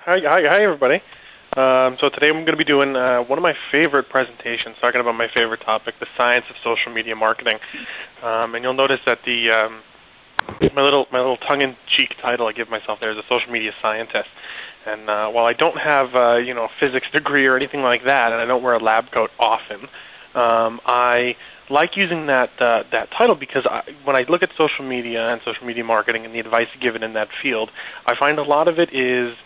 Hi, everybody. So today I'm going to be doing one of my favorite presentations, talking about my favorite topic, the science of social media marketing. And you'll notice that my little tongue-in-cheek title I give myself there is a social media scientist. And while I don't have a physics degree or anything like that, and I don't wear a lab coat often, I like using that title because when I look at social media and social media marketing and the advice given in that field, I find a lot of it is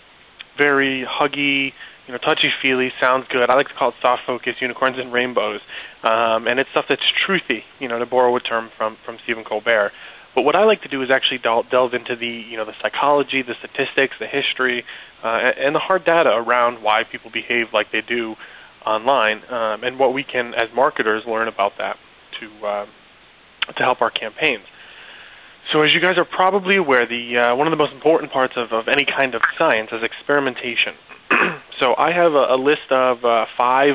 very huggy, touchy-feely, sounds good. I like to call it soft focus, unicorns and rainbows, and it's stuff that's truthy, to borrow a term from Stephen Colbert. But what I like to do is actually delve into the psychology, the statistics, the history, and the hard data around why people behave like they do online, and what we can, as marketers, learn about that to help our campaigns. So as you guys are probably aware, one of the most important parts of any kind of science is experimentation. So I have a list of 5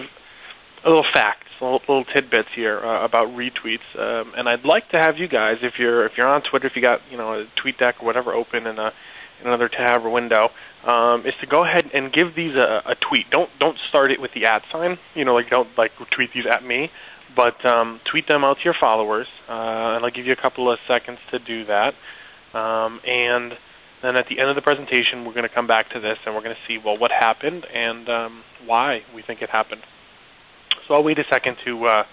little facts, little tidbits here about retweets, and I'd like to have you guys, if you're on Twitter, if you got a tweet deck or whatever open in another tab or window, is to go ahead and give these a tweet. Don't start it with the @ sign. Don't tweet these at me. But tweet them out to your followers, and I'll give you a couple of seconds to do that. And then at the end of the presentation, we're going to come back to this, and we're going to see, well, what happened and why we think it happened. So I'll wait a second to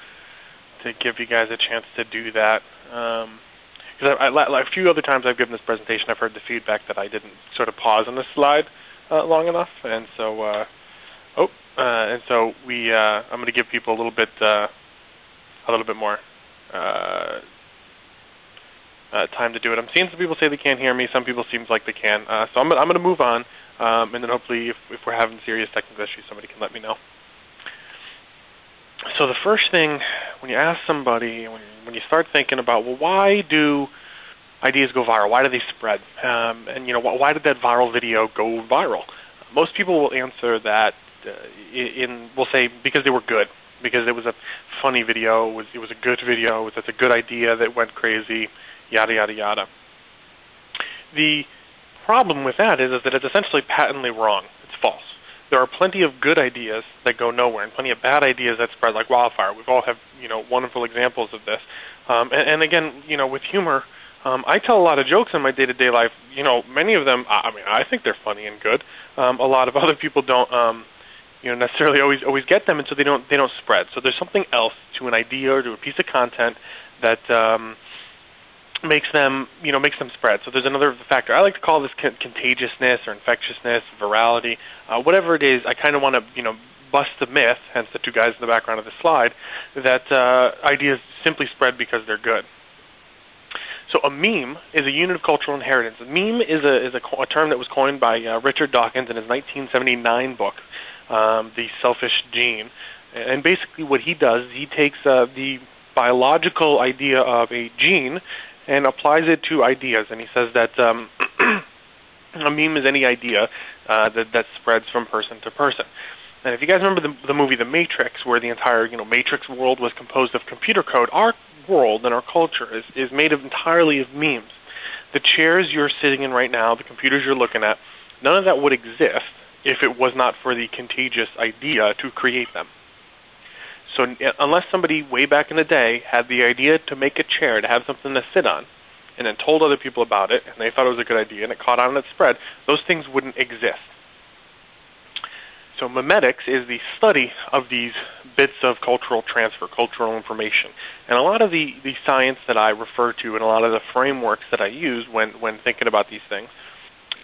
give you guys a chance to do that. Because a few other times I've given this presentation, I've heard the feedback that I didn't sort of pause on the slide long enough, and so I'm going to give people a little bit more time to do it. I'm seeing some people say they can't hear me. Some people seem like they can. So I'm going to move on, and then hopefully, if we're having serious technical issues, somebody can let me know. So the first thing, when you ask somebody, when you start thinking about, well, why do ideas go viral? Why do they spread? And why did that viral video go viral? Most people will answer that we'll say because they were good. Because it was a funny video, it was a good video, it's a good idea that went crazy, yada, yada, yada. The problem with that is that it's essentially patently wrong. It's false. There are plenty of good ideas that go nowhere and plenty of bad ideas that spread like wildfire. We've all have wonderful examples of this. And again, with humor, I tell a lot of jokes in my day-to-day life. Many of them, I think they're funny and good. A lot of other people don't necessarily always get them, and so they don't spread. So there's something else to an idea or to a piece of content that makes them spread. So there's another factor. I like to call this contagiousness or infectiousness, virality, whatever it is. I kind of want to bust the myth, hence the 2 guys in the background of the slide, that ideas simply spread because they're good. So a meme is a unit of cultural inheritance. A meme is a term that was coined by Richard Dawkins in his 1979 book, The Selfish Gene. And basically what he does is he takes the biological idea of a gene and applies it to ideas. And he says that a meme is any idea that spreads from person to person. And if you guys remember the movie The Matrix, where the entire Matrix world was composed of computer code, our world and our culture is made entirely of memes. The chairs you're sitting in right now, the computers you're looking at, none of that would exist if it was not for the contagious idea to create them. So unless somebody way back in the day had the idea to make a chair, to have something to sit on, and then told other people about it, and they thought it was a good idea, and it caught on and it spread, those things wouldn't exist. So memetics is the study of these bits of cultural transfer, cultural information. And a lot of the science that I refer to and a lot of the frameworks that I use when thinking about these things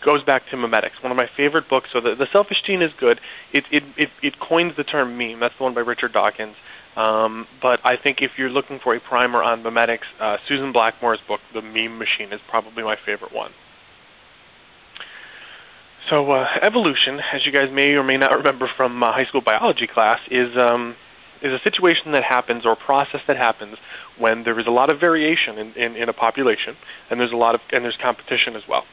goes back to Memetics, one of my favorite books. So the Selfish Gene is good. It coins the term meme. That's the one by Richard Dawkins. But I think if you're looking for a primer on Memetics, Susan Blackmore's book, The Meme Machine, is probably my favorite one. So evolution, as you guys may or may not remember from high school biology class, is a situation that happens or a process that happens when there is a lot of variation in a population, and there's competition as well.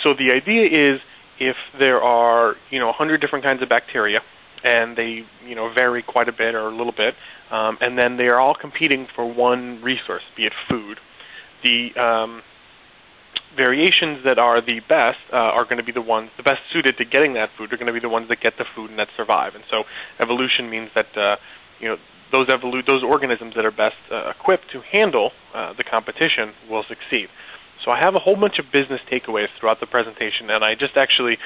So the idea is if there are 100 different kinds of bacteria, and they vary quite a bit or a little bit, and then they are all competing for one resource, be it food. variations that are the best are going to be the ones, the best suited to getting that food are going to be the ones that get the food and that survive. And so evolution means that those organisms that are best equipped to handle the competition will succeed. So I have a whole bunch of business takeaways throughout the presentation, and I just actually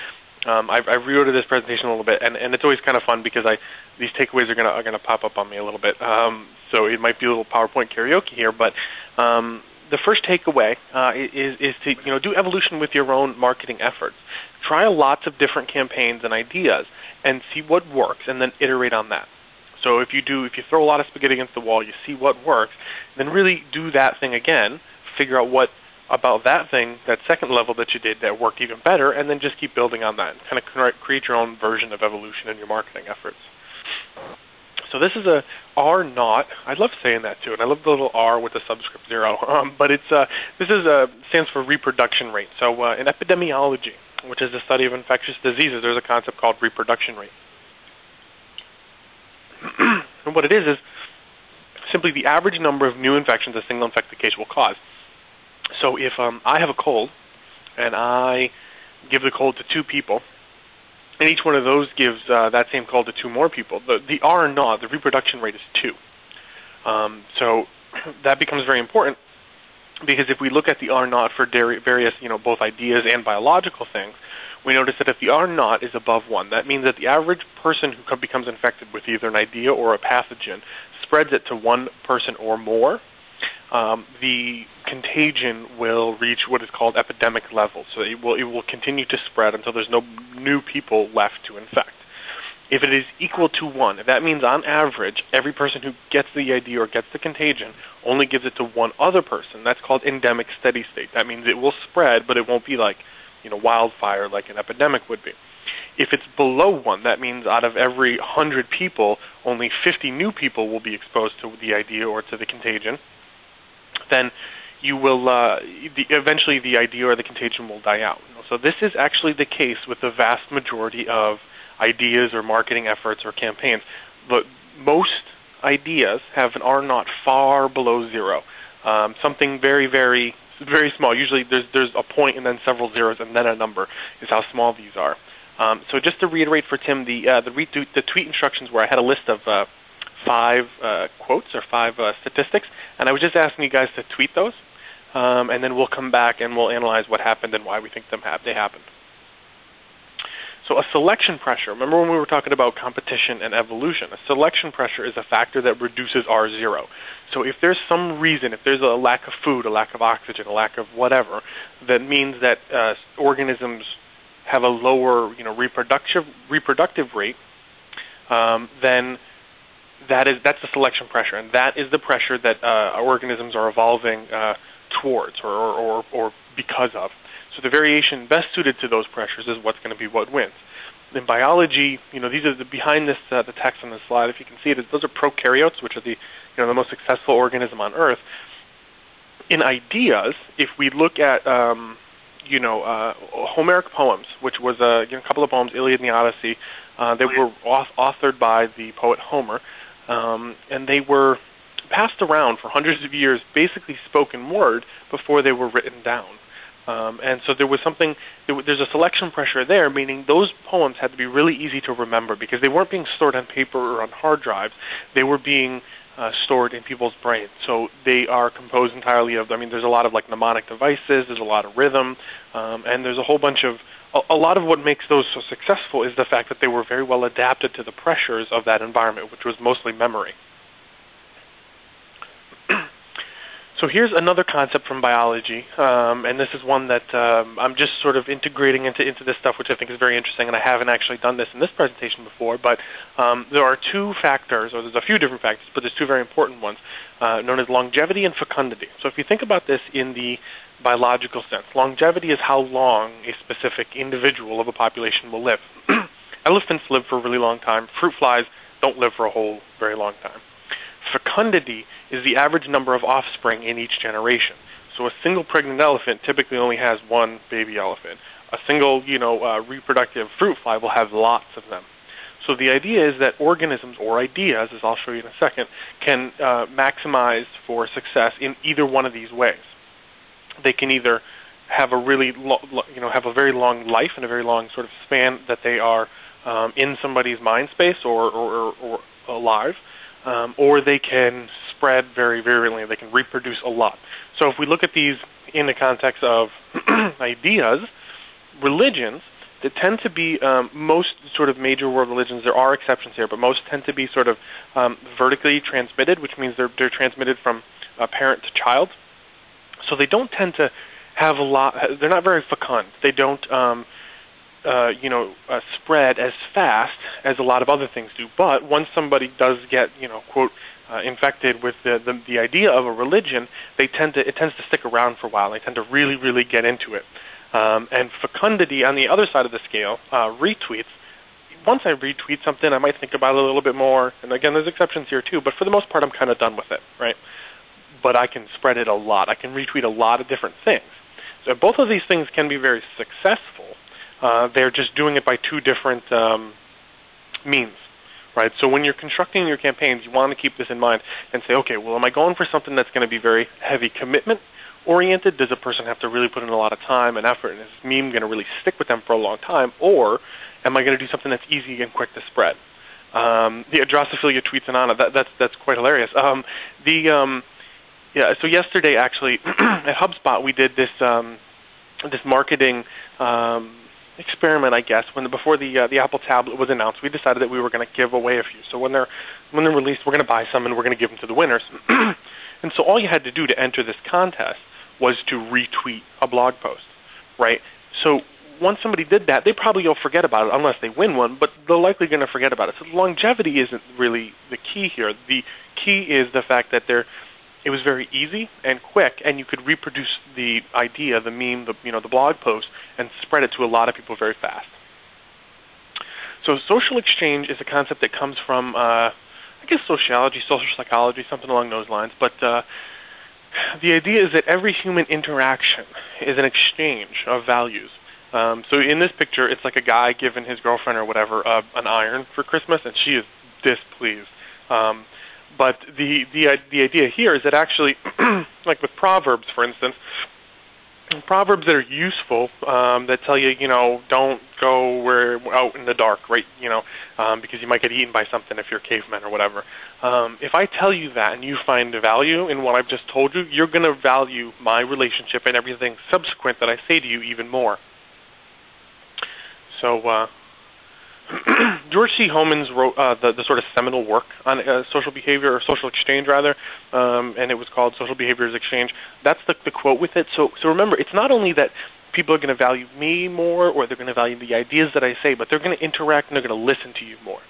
I've reordered this presentation a little bit, and it's always kind of fun because these takeaways are gonna pop up on me a little bit. So it might be a little PowerPoint karaoke here, but the first takeaway is to do evolution with your own marketing efforts. Try lots of different campaigns and ideas, and see what works, and then iterate on that. So if you throw a lot of spaghetti against the wall, you see what works, then really do that thing again. Figure out what about that thing, that second level that you did that worked even better, and then just keep building on that. Kind of create your own version of evolution in your marketing efforts. So this is a R naught. I love saying that too, and I love the little R with the subscript 0. But stands for reproduction rate. So in epidemiology, which is the study of infectious diseases, there's a concept called reproduction rate. And what it is simply the average number of new infections a single infected case will cause. So if I have a cold, and I give the cold to 2 people, and each one of those gives that same cold to 2 more people, the R naught, the reproduction rate, is 2. So that becomes very important, because if we look at the R naught for various, both ideas and biological things, we notice that if the R naught is above 1, that means that the average person who becomes infected with either an idea or a pathogen spreads it to 1 person or more. The contagion will reach what is called epidemic levels. So it will continue to spread until there's no new people left to infect. If it is equal to 1, that means on average, every person who gets the idea or gets the contagion only gives it to 1 other person. That's called endemic steady state. That means it will spread, but it won't be like wildfire like an epidemic would be. If it's below 1, that means out of every 100 people, only 50 new people will be exposed to the idea or to the contagion. Then you will eventually the idea or the contagion will die out. So this is actually the case with the vast majority of ideas or marketing efforts or campaigns. But most ideas have an R naught far below 0. Something very, very, very small. Usually there's a point and then several zeros and then a number is how small these are. So just to reiterate for Tim, the tweet instructions where I had a list of 5 quotes or 5 statistics, and I was just asking you guys to tweet those, and then we'll come back and we'll analyze what happened and why we think they happened. So a selection pressure, remember when we were talking about competition and evolution, a selection pressure is a factor that reduces R0. So if there's some reason, if there's a lack of food, a lack of oxygen, a lack of whatever, that means that organisms have a lower reproductive rate, then that's the selection pressure, and that is the pressure that organisms are evolving towards or because of. So the variation best suited to those pressures is what's going to be what wins. In biology, these are behind this the text on the slide. If you can see it, those are prokaryotes, which are the the most successful organism on Earth. In ideas, if we look at Homeric poems, which was a couple of poems, Iliad and the Odyssey, they were authored by the poet Homer. And they were passed around for hundreds of years, basically spoken word, before they were written down. And so there's a selection pressure there, meaning those poems had to be really easy to remember because they weren't being stored on paper or on hard drives. They were being stored in people's brains. So they are composed entirely of, there's a lot of mnemonic devices, there's a lot of rhythm, and there's a whole bunch of, a lot of what makes those so successful is the fact that they were very well adapted to the pressures of that environment, which was mostly memory. So here's another concept from biology, and this is one that I'm just sort of integrating into this stuff, which I think is very interesting, and I haven't actually done this in this presentation before, but there are 2 factors, or there's a few different factors, but there's 2 very important ones, known as longevity and fecundity. So if you think about this in the biological sense, longevity is how long a specific individual of a population will live. Elephants live for a really long time. Fruit flies don't live for a whole very long time. Fecundity is the average number of offspring in each generation. So a single pregnant elephant typically only has 1 baby elephant. A single, reproductive fruit fly will have lots of them. So the idea is that organisms, or ideas, as I'll show you in a second, can maximize for success in either one of these ways. They can either have a really have a very long life and a very long sort of span that they are in somebody's mind space or alive, or they can spread very virulently. They can reproduce a lot. So if we look at these in the context of ideas, religions that tend to be most sort of major world religions. There are exceptions here, but most tend to be sort of vertically transmitted, which means they're transmitted from parent to child. So they don't tend to have a lot. They're not very fecund. They don't spread as fast as a lot of other things do. But once somebody does get quote infected with the idea of a religion, it tends to stick around for a while. They tend to really, really get into it. And fecundity on the other side of the scale, retweets. Once I retweet something, I might think about it a little bit more. And again, there's exceptions here too, but for the most part, I'm kind of done with it, right? But I can spread it a lot. I can retweet a lot of different things. So both of these things can be very successful. They're just doing it by two different means, right? So when you're constructing your campaigns, you want to keep this in mind and say, okay, well, am I going for something that's going to be very heavy commitment oriented? Does a person have to really put in a lot of time and effort, and is this meme going to really stick with them for a long time? Or am I going to do something that's easy and quick to spread? The Drosophila tweets and on it. That's quite hilarious. So yesterday, actually, at HubSpot, we did this marketing experiment, I guess. Before the Apple tablet was announced, we decided that we were going to give away a few. So when they're released, we're going to buy some and we're going to give them to the winners. And so all you had to do to enter this contest was to retweet a blog post, right? So once somebody did that, they probably will forget about it unless they win one, but they're likely going to forget about it. So longevity isn't really the key here. The key is the fact that it was very easy and quick, and you could reproduce the idea, the meme, the blog post, and spread it to a lot of people very fast. So social exchange is a concept that comes from, I guess, sociology, social psychology, something along those lines. But the idea is that every human interaction is an exchange of values. So in this picture, it's like a guy giving his girlfriend or whatever an iron for Christmas, and she is displeased. But the idea here is that actually, like with Proverbs, for instance, Proverbs that are useful, that tell you, don't go out in the dark, right? Because you might get eaten by something if you're a caveman or whatever. If I tell you that and you find value in what I've just told you, you're going to value my relationship and everything subsequent that I say to you even more. So George C. Homans wrote the sort of seminal work on social behavior, or social exchange rather, and it was called Social Behaviors Exchange. That's the quote with it. So remember, it's not only that people are going to value me more, or they're going to value the ideas that I say, but they're going to interact and they're going to listen to you more.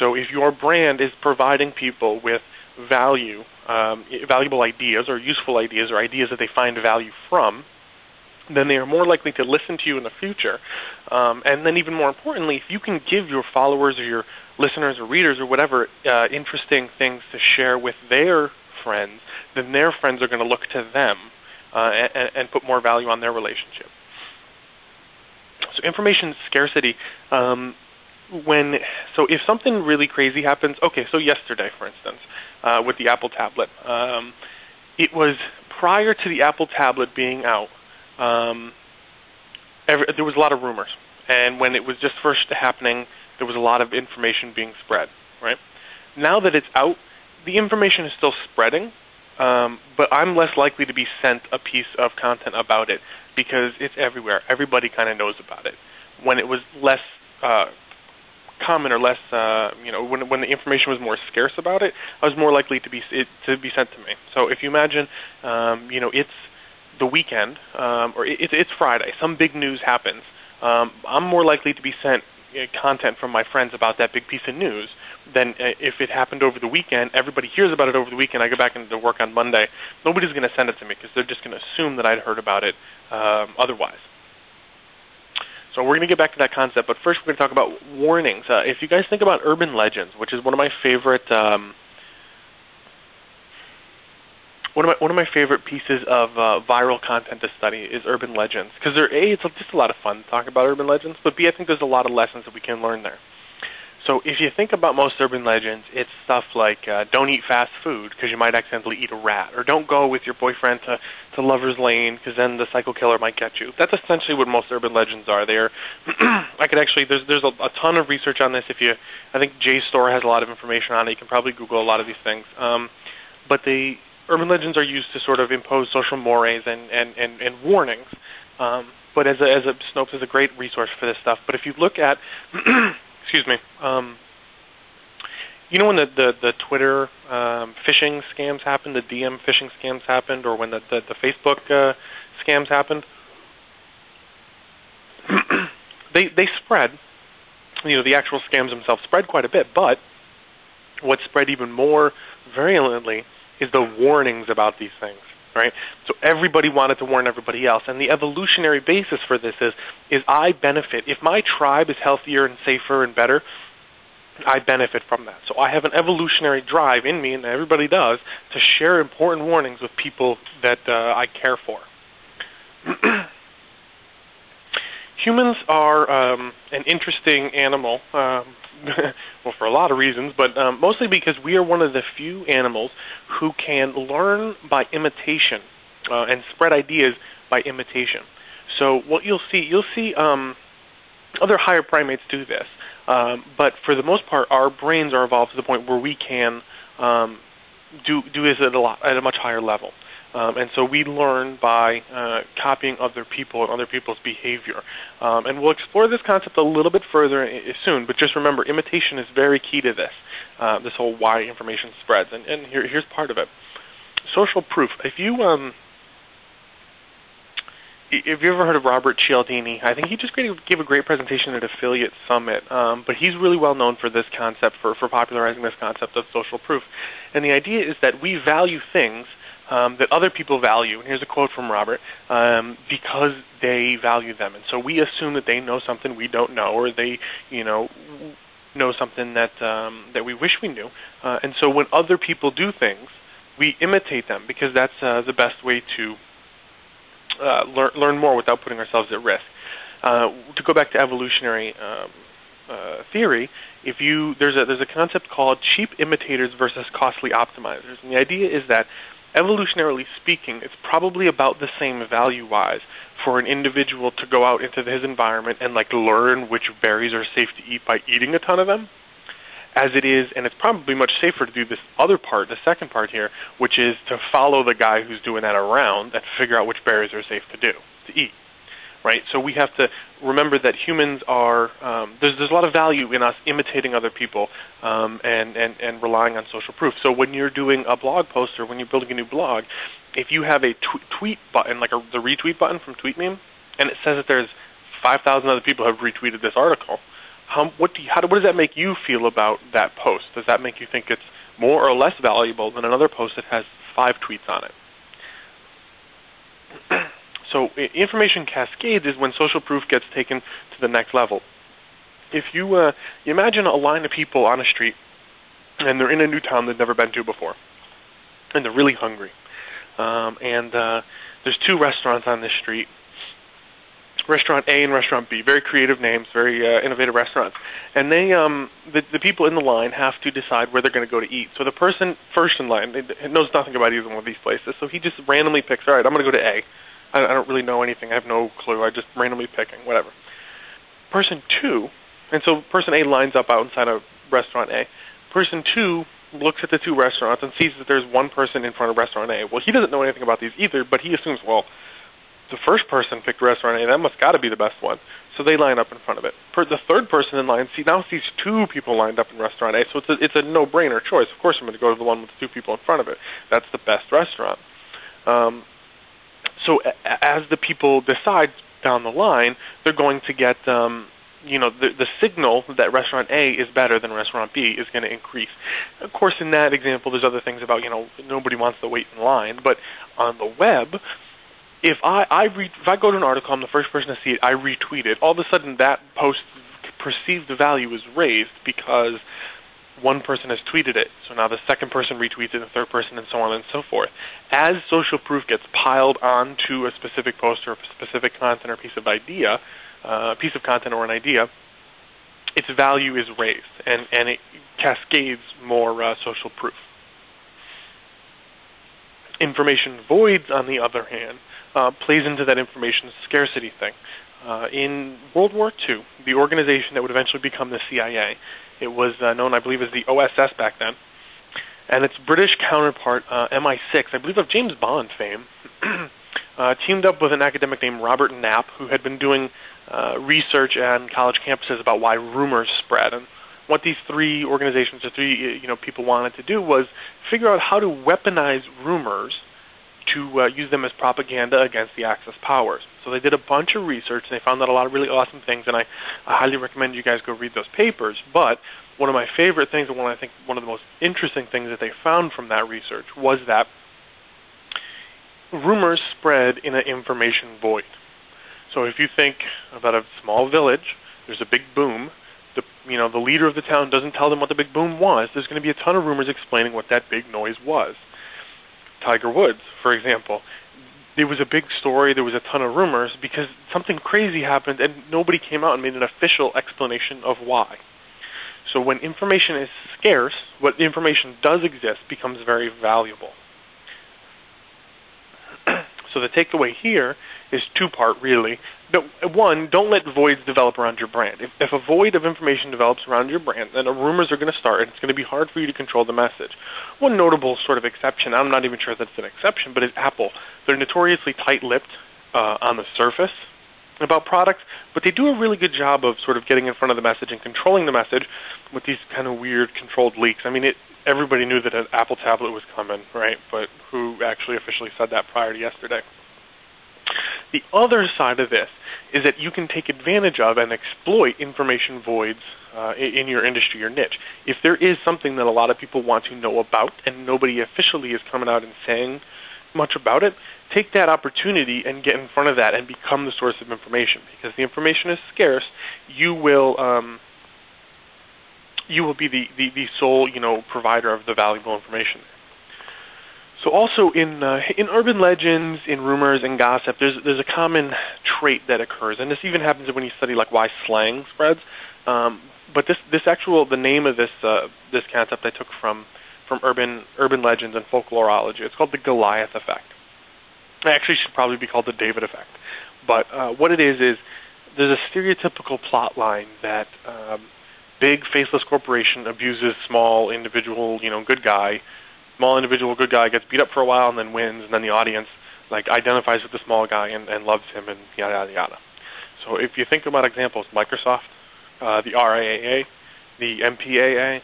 So if your brand is providing people with value, valuable ideas or useful ideas or ideas that they find value from, then they are more likely to listen to you in the future. And then even more importantly, if you can give your followers or your listeners or readers or whatever interesting things to share with their friends, then their friends are going to look to them and put more value on their relationship. So information scarcity. So if something really crazy happens, okay, so yesterday, for instance, with the Apple tablet, it was prior to the Apple tablet being out, there was a lot of rumors, and when it was just first happening, there was a lot of information being spread, right? Now that it's out, the information is still spreading, but I'm less likely to be sent a piece of content about it because it's everywhere. Everybody kind of knows about it. When it was less common or less, when the information was more scarce about it, I was more likely to be sent to me. So if you imagine, it's the weekend, or it's Friday, some big news happens, I'm more likely to be sent content from my friends about that big piece of news than if it happened over the weekend. Everybody hears about it over the weekend. I go back into work on Monday. Nobody's going to send it to me because they're just going to assume that I'd heard about it otherwise. So we're going to get back to that concept, but first we're going to talk about warnings. If you guys think about urban legends, which is one of my favorite pieces of viral content to study is urban legends, because it's just a lot of fun to talk about urban legends, but B, I think there's a lot of lessons that we can learn there. So if you think about most urban legends, it's stuff like don't eat fast food because you might accidentally eat a rat, or don't go with your boyfriend to Lover's Lane because then the psycho killer might get you. That's essentially what most urban legends are. They're I could actually there's a ton of research on this. I think JSTOR has a lot of information on it. You can probably Google a lot of these things. But the urban legends are used to sort of impose social mores and warnings. But Snopes is a great resource for this stuff. But if you look at excuse me. You know when the Twitter phishing scams happened, the DM phishing scams happened, or when the Facebook scams happened? they spread. You know, the actual scams themselves spread quite a bit, but what spread even more virulently is the warnings about these things, right? So everybody wanted to warn everybody else, and the evolutionary basis for this is I benefit. If my tribe is healthier and safer and better, I benefit from that. So I have an evolutionary drive in me, and everybody does, to share important warnings with people that I care for. Humans are an interesting animal, well, for a lot of reasons, but mostly because we are one of the few animals who can learn by imitation and spread ideas by imitation. So what you'll see other higher primates do this, but for the most part, our brains are evolved to the point where we can do this at a much higher level. And so we learn by copying other people and other people's behavior. And we'll explore this concept a little bit further soon, but just remember, imitation is very key to this, this whole why information spreads. And here's part of it. Social proof. If you ever heard of Robert Cialdini, I think he just gave a great presentation at Affiliate Summit, but he's really well known for this concept, for popularizing this concept of social proof. And the idea is that we value things that other people value, and here's a quote from Robert, because they value them. And so we assume that they know something we don't know, or they, know something that we wish we knew. And so when other people do things, we imitate them, because that's the best way to learn more without putting ourselves at risk. To go back to evolutionary theory, there's a concept called cheap imitators versus costly optimizers, and the idea is that evolutionarily speaking, it's probably about the same value-wise for an individual to go out into his environment and learn which berries are safe to eat by eating a ton of them, as it is, and it's probably much safer to do this other part, the second part here, which is to follow the guy who's doing that around and figure out which berries are safe to eat. Right, so we have to remember that humans are there's a lot of value in us imitating other people and relying on social proof. So when you're doing a blog post or when you're building a new blog, if you have a tweet button, the retweet button from TweetMeme, and it says that there's 5,000 other people have retweeted this article, what does that make you feel about that post? Does that make you think it's more or less valuable than another post that has 5 tweets on it? So information cascades is when social proof gets taken to the next level. If you imagine a line of people on a street, and they're in a new town they've never been to before, and they're really hungry, and there's 2 restaurants on this street, Restaurant A and Restaurant B, very creative names, very innovative restaurants, and they the people in the line have to decide where they're going to go to eat. So the person first in line knows nothing about either one of these places, so he just randomly picks, all right, I'm going to go to A. I don't really know anything. I have no clue. I just randomly picking, whatever. Person 2, and so person A lines up outside of restaurant A. Person 2 looks at the 2 restaurants and sees that there's one person in front of restaurant A. Well, he doesn't know anything about these either, but he assumes, well, the first person picked restaurant A. That must got to be the best one. So they line up in front of it. The third person in line now sees 2 people lined up in restaurant A. So it's a no-brainer choice. Of course, I'm going to go to the one with 2 people in front of it. That's the best restaurant. So as the people decide down the line, they're going to get, the signal that restaurant A is better than restaurant B is going to increase. Of course, in that example, there's other things about, nobody wants to wait in line. But on the web, if I go to an article, I'm the first person to see it, I retweet it, all of a sudden that post's perceived value is raised because one person has tweeted it, so now the second person retweets it, the third person, and so on and so forth. As social proof gets piled onto a specific post or a specific content or piece of content or an idea, its value is raised, and it cascades more social proof. Information voids, on the other hand, plays into that information scarcity thing. In World War II, the organization that would eventually become the CIA, it was known, I believe, as the OSS back then, and its British counterpart, MI6, I believe of James Bond fame, teamed up with an academic named Robert Knapp, who had been doing research on college campuses about why rumors spread. And what these three organizations, or three people wanted to do was figure out how to weaponize rumors to use them as propaganda against the Axis powers. So they did a bunch of research, and they found out a lot of really awesome things, and I highly recommend you guys go read those papers. But one of my favorite things, and one of the most interesting things that they found from that research was that rumors spread in an information void. So if you think about a small village, there's a big boom. The leader of the town doesn't tell them what the big boom was. There's going to be a ton of rumors explaining what that big noise was. Tiger Woods, for example. There was a big story, there was a ton of rumors, because something crazy happened and nobody came out and made an official explanation of why. So when information is scarce, what information does exist becomes very valuable. So the takeaway here is two-part, really. One, don't let voids develop around your brand. If a void of information develops around your brand, then rumors are going to start, and it's going to be hard for you to control the message. One notable sort of exception, I'm not even sure that's an exception, but is Apple. They're notoriously tight-lipped on the surface about products, but they do a really good job of sort of getting in front of the message and controlling the message with these kind of weird controlled leaks. I mean, everybody knew that an Apple tablet was coming, right? But who actually officially said that prior to yesterday? The other side of this is that you can take advantage of and exploit information voids in your industry, your niche. If there is something that a lot of people want to know about and nobody officially is coming out and saying much about it, take that opportunity and get in front of that and become the source of information. Because the information is scarce, you will be the sole provider of the valuable information. So also in urban legends, in rumors, and gossip, there's a common trait that occurs, and this even happens when you study like why slang spreads. But the name of this concept I took from urban legends and folklorology. It's called the Goliath effect. It actually should probably be called the David effect. But what it is there's a stereotypical plot line that big faceless corporation abuses small individual good guy. Small individual good guy gets beat up for a while and then wins, and then the audience identifies with the small guy and loves him and yada yada yada. So if you think about examples, Microsoft, the RIAA, the MPAA,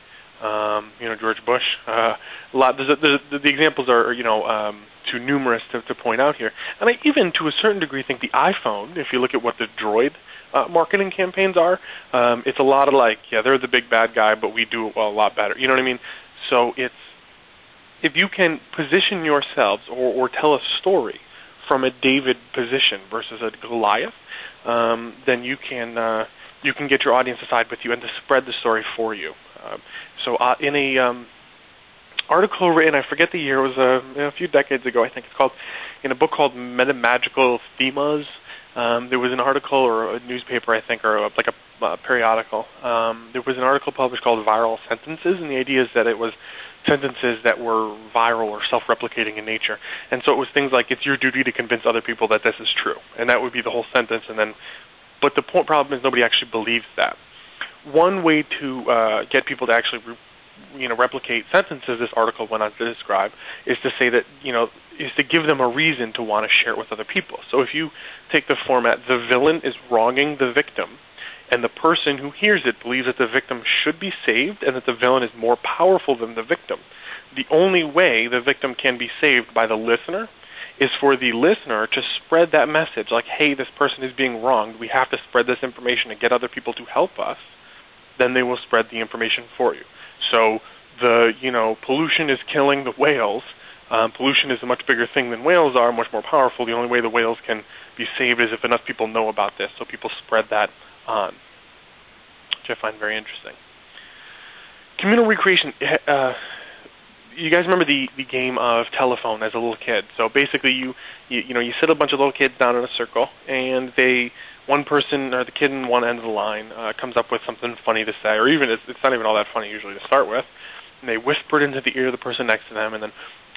George Bush, a lot. The examples are too numerous to point out here, and I even to a certain degree think the iPhone. If you look at what the Droid marketing campaigns are, it's a lot of they're the big bad guy, but we do it a lot better. You know what I mean? So if you can position yourselves or tell a story from a David position versus a Goliath, then you can get your audience to side with you and to spread the story for you. So in a article written, I forget the year, it was a few decades ago, I think it's called, in a book called Metamagical Themas. There was an article or a newspaper, I think, or like a periodical. There was an article published called Viral Sentences, and the idea is that it was sentences that were viral or self-replicating in nature. And so it was things like, it's your duty to convince other people that this is true. And that would be the whole sentence. But the problem is nobody actually believes that. One way to get people to actually replicate sentences, this article went on to describe, is to say that, is to give them a reason to want to share it with other people. So if you take the format, the villain is wronging the victim, and the person who hears it believes that the victim should be saved and that the villain is more powerful than the victim. The only way the victim can be saved by the listener is for the listener to spread that message, like, hey, this person is being wronged, we have to spread this information and get other people to help us. Then they will spread the information for you. So pollution is killing the whales. Pollution is a much bigger thing than whales are, much more powerful. The only way the whales can be saved is if enough people know about this, so people spread that on, which I find very interesting. Communal recreation. You guys remember the game of telephone as a little kid? So basically, you sit a bunch of little kids down in a circle, and they one person, or the kid in one end of the line, comes up with something funny to say, or even it's not even all that funny usually to start with, and they whisper it into the ear of the person next to them, and then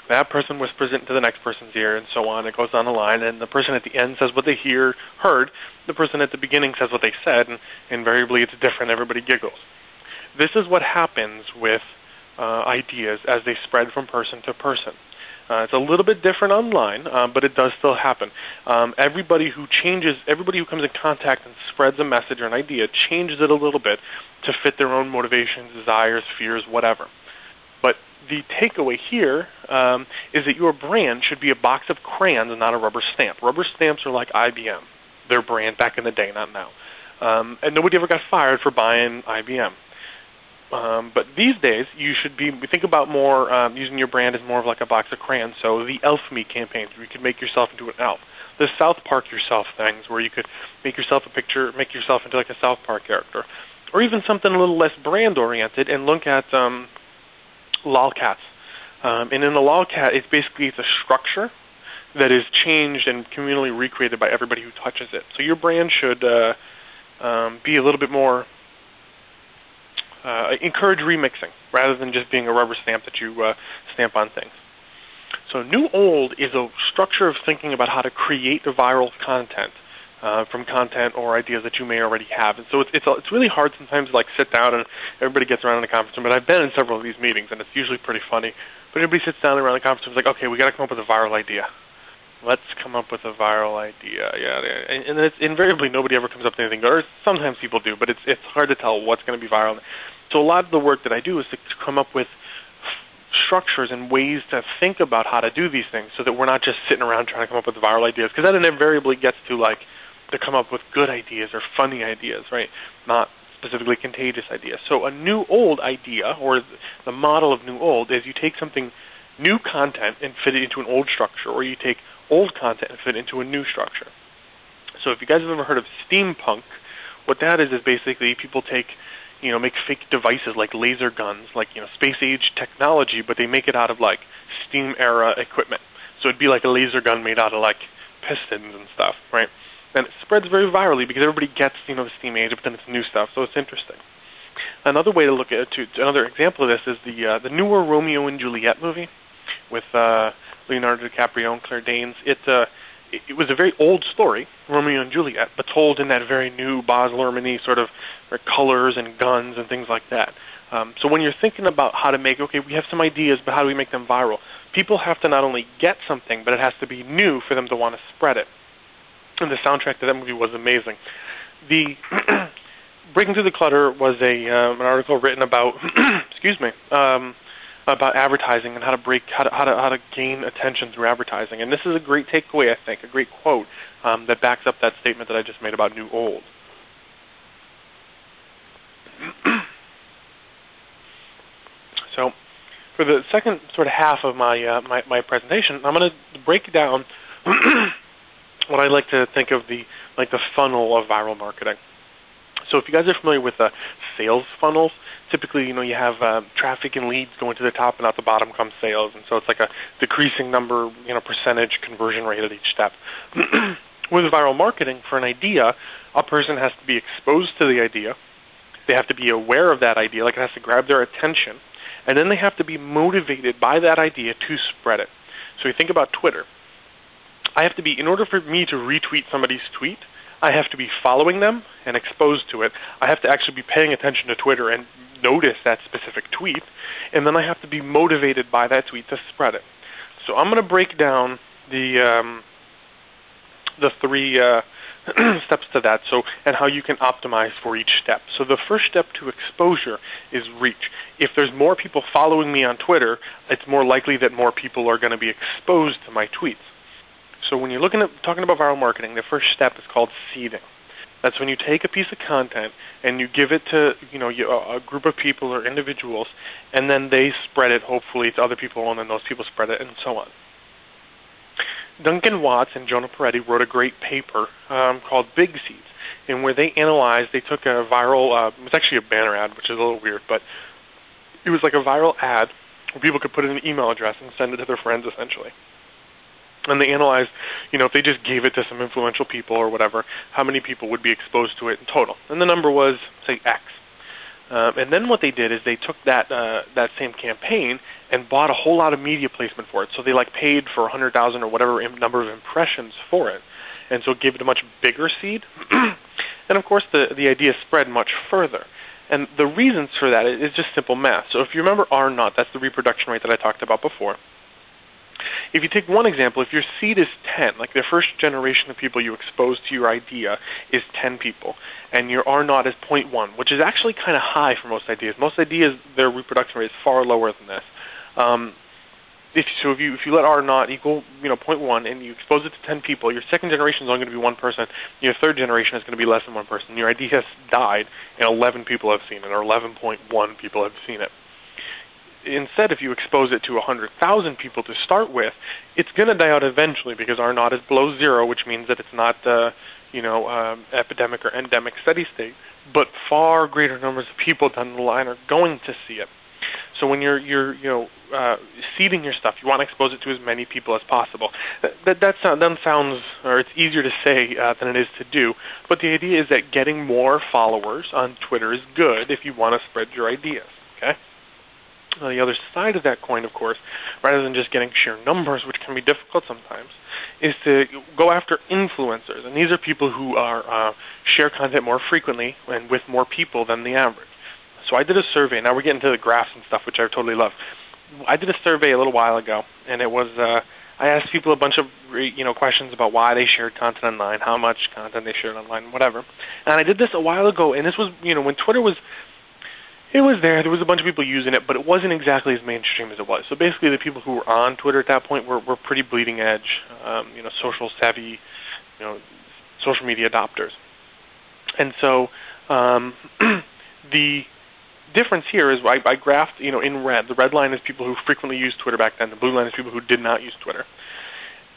that person whispers it into the next person's ear, and so on. It goes down the line, and the person at the end says what they heard. The person at the beginning says what they said, and invariably it's different. Everybody giggles. This is what happens with ideas as they spread from person to person. It's a little bit different online, but it does still happen. Everybody who comes in contact and spreads a message or an idea changes it a little bit to fit their own motivations, desires, fears, whatever. But the takeaway here is that your brand should be a box of crayons and not a rubber stamp. Rubber stamps are like IBM, their brand back in the day, not now. And nobody ever got fired for buying IBM. But these days, you should think about more using your brand as more of like a box of crayons. So the Elf Me campaigns, where you could make yourself into an elf. The South Park yourself things, where you could make yourself make yourself into like a South Park character. Or even something a little less brand-oriented, and look at lolcats. And in the lolcat, it's a structure that is changed and communally recreated by everybody who touches it. So your brand should be a little bit more encourage remixing rather than just being a rubber stamp that you stamp on things. So new old is a structure of thinking about how to create viral content from content or ideas that you may already have. And so it's really hard sometimes to like sit down and everybody gets around in a conference room. But I've been in several of these meetings, and it's usually pretty funny. But everybody sits down around the conference room and is like, okay, we got to come up with a viral idea. Let's come up with a viral idea. And it's invariably nobody ever comes up with anything good, or sometimes people do, but it's hard to tell what's going to be viral. So a lot of the work that I do is to come up with structures and ways to think about how to do these things, so that we're not just sitting around trying to come up with viral ideas, because that invariably gets to come up with good ideas or funny ideas, right? Not specifically contagious ideas. So a new old idea, or the model of new old, is you take something, new content, and fit it into an old structure, or you take old content and fit it into a new structure. So if you guys have ever heard of steampunk, what that is basically people make fake devices like laser guns, space age technology, but they make it out of steam era equipment. So it'd be like a laser gun made out of pistons and stuff, right? And it spreads very virally because everybody gets the steam age, but then it's new stuff, so it's interesting. Another way to look at it, another example of this is the newer Romeo and Juliet movie with Leonardo DiCaprio and Claire Danes. It was a very old story, Romeo and Juliet, but told in that very new Baz Luhrmann-y sort of colors and guns and things like that. So when you're thinking about how to we have some ideas, but how do we make them viral? People have to not only get something, but it has to be new for them to want to spread it. And the soundtrack to that movie was amazing. The Breaking Through the Clutter was an article written about about advertising and how to gain attention through advertising. And this is a great takeaway, I think, a great quote that backs up that statement that I just made about new old. So, for the second sort of half of my presentation, I'm going to break down what I like to think of the funnel of viral marketing. So if you guys are familiar with sales funnels, typically you have traffic and leads going to the top, and at the bottom comes sales, and so it's like a decreasing number, percentage conversion rate at each step. With viral marketing, for an idea, a person has to be exposed to the idea. They have to be aware of that idea, it has to grab their attention, and then they have to be motivated by that idea to spread it. So you think about Twitter. In order for me to retweet somebody's tweet, I have to be following them and exposed to it. I have to actually be paying attention to Twitter and notice that specific tweet, and then I have to be motivated by that tweet to spread it. So I'm going to break down the three steps to that, and how you can optimize for each step. So the first step to exposure is reach. If there's more people following me on Twitter, it's more likely that more people are going to be exposed to my tweets. So when you're talking about viral marketing, the first step is called seeding. That's when you take a piece of content and you give it to a group of people or individuals, and then they spread it hopefully to other people, and then those people spread it, and so on. Duncan Watts and Jonah Peretti wrote a great paper called Big Seeds, in where they took a viral, it was actually a banner ad, which is a little weird, but it was like a viral ad where people could put in an email address and send it to their friends, essentially. And they analyzed, if they just gave it to some influential people or whatever, how many people would be exposed to it in total. And the number was, say, X. And then what they did is they took that same campaign and bought a whole lot of media placement for it. So they paid for 100,000 or whatever number of impressions for it, and so it gave it a much bigger seed. And of course, the idea spread much further. And the reasons for that is just simple math. So if you remember R0, that's the reproduction rate that I talked about before. If you take one example, if your seed is 10, like the first generation of people you expose to your idea is 10 people, and your R0 is 0.1, which is actually kind of high for most ideas. Most ideas, their reproduction rate is far lower than this. If you let R0 equal 0.1 and you expose it to 10 people, your second generation is only going to be one person. Your third generation is going to be less than one person. Your idea has died, and 11 people have seen it, or 11.1 people have seen it. Instead, if you expose it to 100,000 people to start with, it's going to die out eventually because R0 is below zero, which means that it's not epidemic or endemic steady state. But far greater numbers of people down the line are going to see it. So when you're seeding your stuff, you want to expose it to as many people as possible. That sounds, or it's easier to say than it is to do. But the idea is that getting more followers on Twitter is good if you want to spread your ideas. Okay. The other side of that coin, of course, rather than just getting sheer numbers, which can be difficult sometimes, is to go after influencers. And these are people who are share content more frequently and with more people than the average. So I did a survey. Now we're getting to the graphs and stuff, which I totally love. I did a survey a little while ago, and it was I asked people a bunch of questions about why they shared content online, how much content they shared online, whatever. And I did this a while ago, and this was when Twitter was. It was there. There was a bunch of people using it, but it wasn't exactly as mainstream as it was. So basically, the people who were on Twitter at that point were pretty bleeding edge, social savvy, social media adopters. And so the difference here is I graphed, in red. The red line is people who frequently used Twitter back then. The blue line is people who did not use Twitter.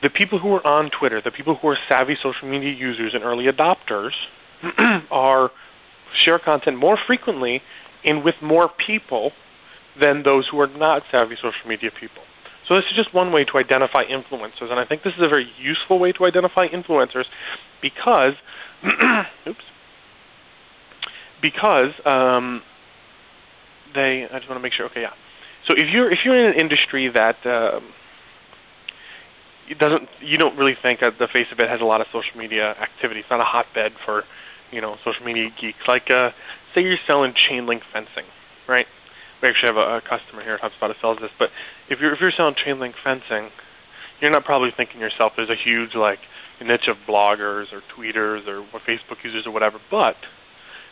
The people who were on Twitter, the people who are savvy social media users and early adopters, share content more frequently and with more people than those who are not savvy social media people. So this is just one way to identify influencers, and I think this is a very useful way to identify influencers because, I just want to make sure. Okay, yeah. So if you're in an industry that you don't really think at the face of it has a lot of social media activity. It's not a hotbed for social media geeks. Like say you're selling chain link fencing, right? We actually have a customer here at HubSpot who sells this. But if you're selling chain link fencing, you're not probably thinking to yourself there's a huge niche of bloggers or tweeters or Facebook users or whatever. But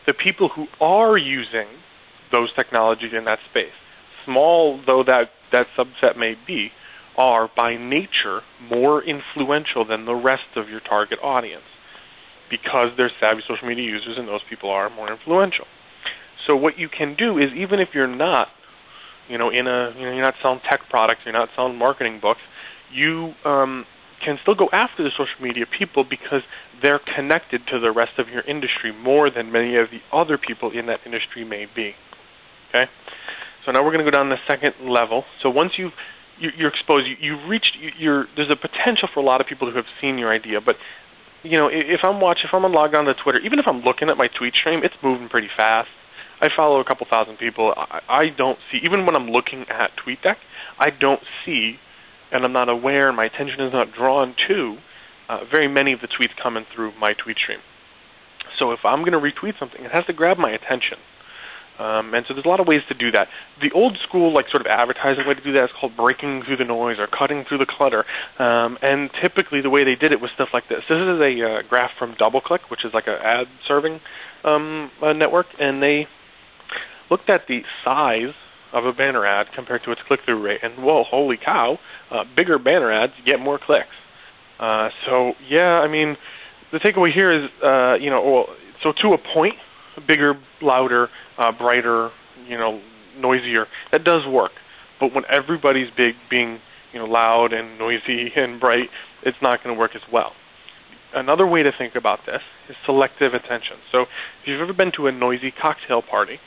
the people who are using those technologies in that space, small though that subset may be, are by nature more influential than the rest of your target audience because they're savvy social media users and those people are more influential. So what you can do is, even if you're not, you're not selling tech products, you're not selling marketing books, you can still go after the social media people because they're connected to the rest of your industry more than many of the other people in that industry may be. Okay? So now we're going to go down to the second level. So once you're exposed, you've reached, there's a potential for a lot of people who have seen your idea, but if I'm logged on to Twitter, even if I'm looking at my tweet stream, it's moving pretty fast. I follow a couple thousand people. I don't see, even when I'm looking at TweetDeck, I don't see, and I'm not aware, and my attention is not drawn to very many of the tweets coming through my tweet stream. So if I'm going to retweet something, it has to grab my attention. And so there's a lot of ways to do that. The old school, sort of advertising way to do that is called breaking through the noise or cutting through the clutter. And typically the way they did it was stuff like this. This is a graph from DoubleClick, which is like an ad serving network, and they looked at the size of a banner ad compared to its click-through rate. And, whoa, holy cow, bigger banner ads get more clicks. So, yeah, I mean, the takeaway here is, so to a point, bigger, louder, brighter, noisier, that does work. But when everybody's being loud and noisy and bright, it's not going to work as well. Another way to think about this is selective attention. So if you've ever been to a noisy cocktail party,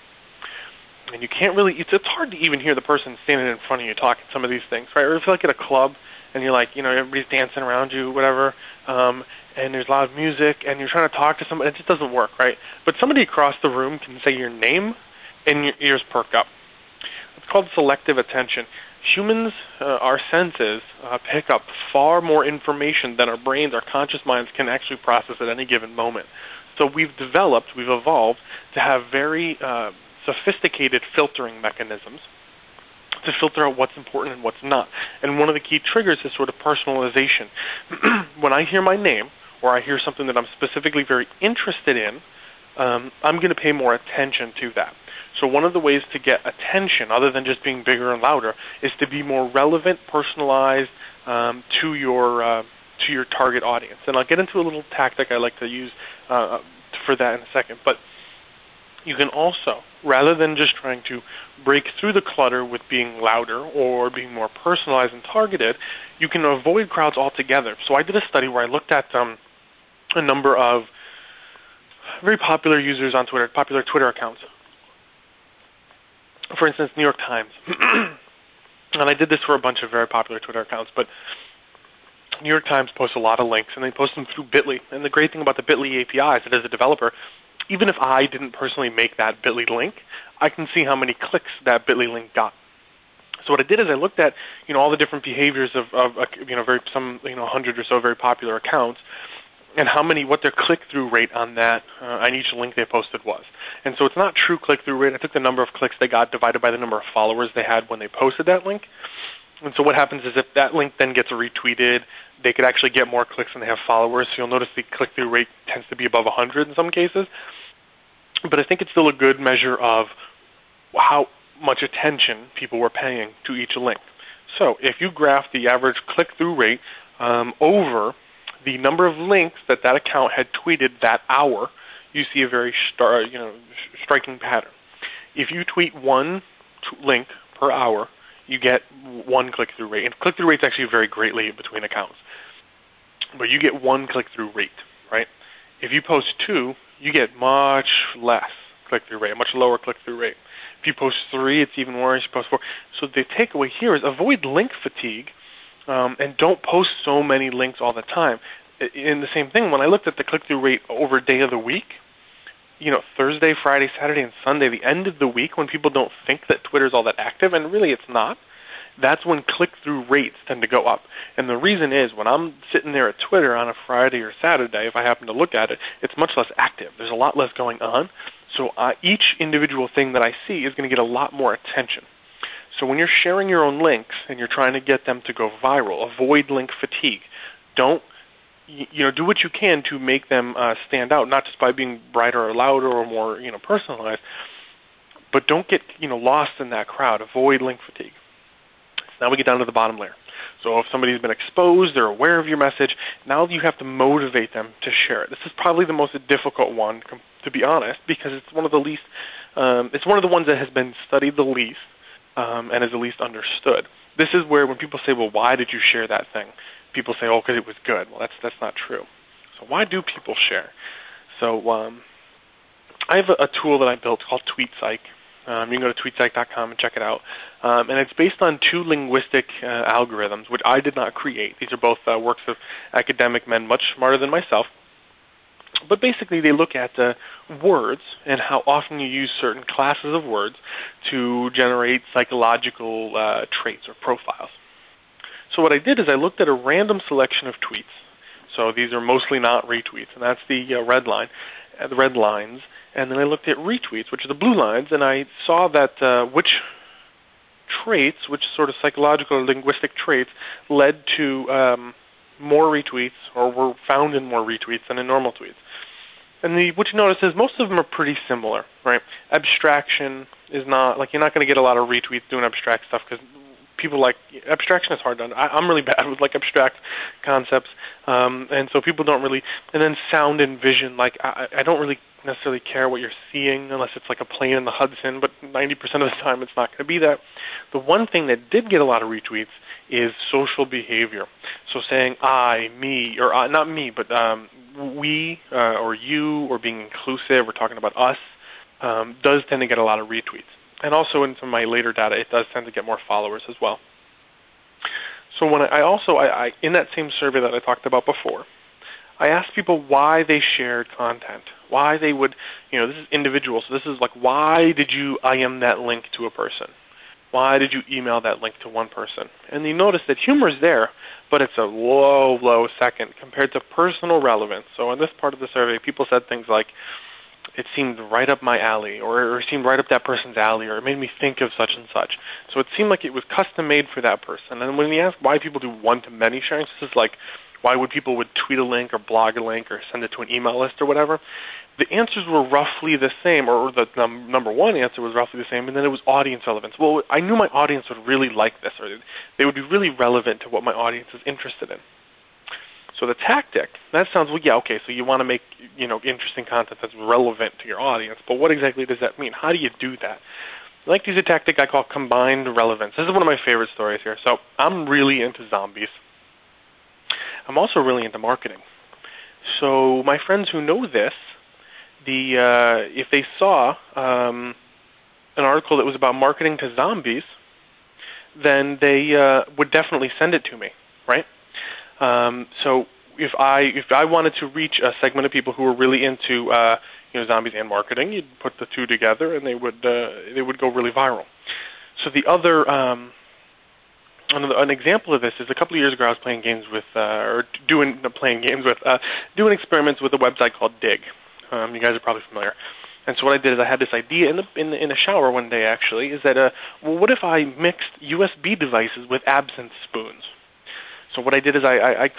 and you can't really, it's hard to even hear the person standing in front of you talking some of these things, right? Or if you're at a club and you're like, everybody's dancing around you, whatever, and there's loud music, and you're trying to talk to somebody, it just doesn't work, right? But somebody across the room can say your name, and your ears perk up. It's called selective attention. Humans, our senses, pick up far more information than our brains, our conscious minds can actually process at any given moment. So we've evolved to have very sophisticated filtering mechanisms to filter out what's important and what's not. And one of the key triggers is sort of personalization. When I hear my name, or I hear something that I'm specifically very interested in, I'm going to pay more attention to that. So one of the ways to get attention, other than just being bigger and louder, is to be more relevant, personalized to your target audience. And I'll get into a little tactic I like to use for that in a second. But you can also, rather than just trying to break through the clutter with being louder or being more personalized and targeted, you can avoid crowds altogether. So I did a study where I looked at a number of very popular users on Twitter, popular Twitter accounts. For instance, New York Times. And I did this for a bunch of very popular Twitter accounts, but New York Times posts a lot of links, and they post them through Bitly. And the great thing about the Bitly API is that as a developer, even if I didn't personally make that Bitly link, I can see how many clicks that Bitly link got. So what I did is I looked at all the different behaviors of 100 or so very popular accounts, and what their click-through rate on each link they posted was. And so it's not true click-through rate. I took the number of clicks they got divided by the number of followers they had when they posted that link. And so what happens is if that link then gets retweeted, they could actually get more clicks when they have followers. So you'll notice the click-through rate tends to be above 100 in some cases. But I think it's still a good measure of how much attention people were paying to each link. So if you graph the average click-through rate over the number of links that account had tweeted that hour, you see a very striking pattern. If you tweet one link per hour, you get one click-through rate. And click-through rates actually vary greatly between accounts. But you get one click-through rate, right? If you post two, you get much less click-through rate, a much lower click-through rate. If you post three, it's even worse. You post four. So the takeaway here is avoid link fatigue, and don't post so many links all the time. In the same thing, when I looked at the click-through rate over day of the week, Thursday, Friday, Saturday, and Sunday, the end of the week when people don't think that Twitter's all that active, and really it's not, that's when click-through rates tend to go up. And the reason is when I'm sitting there at Twitter on a Friday or Saturday, if I happen to look at it, it's much less active. There's a lot less going on. So each individual thing that I see is going to get a lot more attention. So when you're sharing your own links and you're trying to get them to go viral, avoid link fatigue. Don't do what you can to make them stand out, not just by being brighter or louder or more personalized, but don't get lost in that crowd. Avoid link fatigue. So now we get down to the bottom layer. So if somebody's been exposed, they're aware of your message, now you have to motivate them to share it. This is probably the most difficult one, to be honest, because it's one of the least, it's one of the ones that has been studied the least and is the least understood. This is where when people say, well, why did you share that thing? People say, oh, because it was good. Well, that's not true. So why do people share? So I have a tool that I built called TweetPsych. You can go to tweetpsych.com and check it out. And it's based on two linguistic algorithms, which I did not create. These are both works of academic men much smarter than myself. But basically they look at words and how often you use certain classes of words to generate psychological traits or profiles. So what I did is I looked at a random selection of tweets. So these are mostly not retweets, and that's the red line, the red lines. And then I looked at retweets, which are the blue lines, and I saw that which sort of psychological or linguistic traits led to more retweets or were found in more retweets than in normal tweets. And what you notice is most of them are pretty similar, right? Abstraction is not, you're not going to get a lot of retweets doing abstract stuff because people abstraction is hard to understand. I'm really bad with abstract concepts, and so people don't really, and then sound and vision, I don't really necessarily care what you're seeing unless it's a plane in the Hudson, but 90% of the time it's not going to be that. The one thing that did get a lot of retweets is social behavior. So saying I, me, or not me, but we, or you, or being inclusive, or talking about us, does tend to get a lot of retweets. And also in some of my later data, it does tend to get more followers as well. So when I also in that same survey that I talked about before, I asked people why they shared content, why they would, this is individual, so this is like, why did you IM that link to a person? Why did you email that link to one person? And you notice that humor is there, but it's a low, low second compared to personal relevance. So in this part of the survey, people said things like, it seemed right up my alley, or it seemed right up that person's alley, or it made me think of such and such. So it seemed like it was custom made for that person. And when we ask why people do one-to-many sharing, this is like, why would people would tweet a link or blog a link or send it to an email list or whatever, the answers were roughly the same, or the number one answer was roughly the same, and then it was audience relevance. Well, I knew my audience would really like this, or they would be really relevant to what my audience is interested in. So the tactic, that sounds, well, yeah, okay, so you want to make, interesting content that's relevant to your audience, but what exactly does that mean? How do you do that? I like to use a tactic I call combined relevance. This is one of my favorite stories here. So I'm really into zombies. I'm also really into marketing. So my friends who know this, if they saw an article that was about marketing to zombies, then they would definitely send it to me, right? So if I wanted to reach a segment of people who were really into zombies and marketing, you'd put the two together, and they would go really viral. So the other an example of this is a couple of years ago I was playing games with doing experiments with a website called Dig. You guys are probably familiar. And so what I did is I had this idea in a shower one day, actually, is that what if I mixed USB devices with absinthe spoons? So what I did is I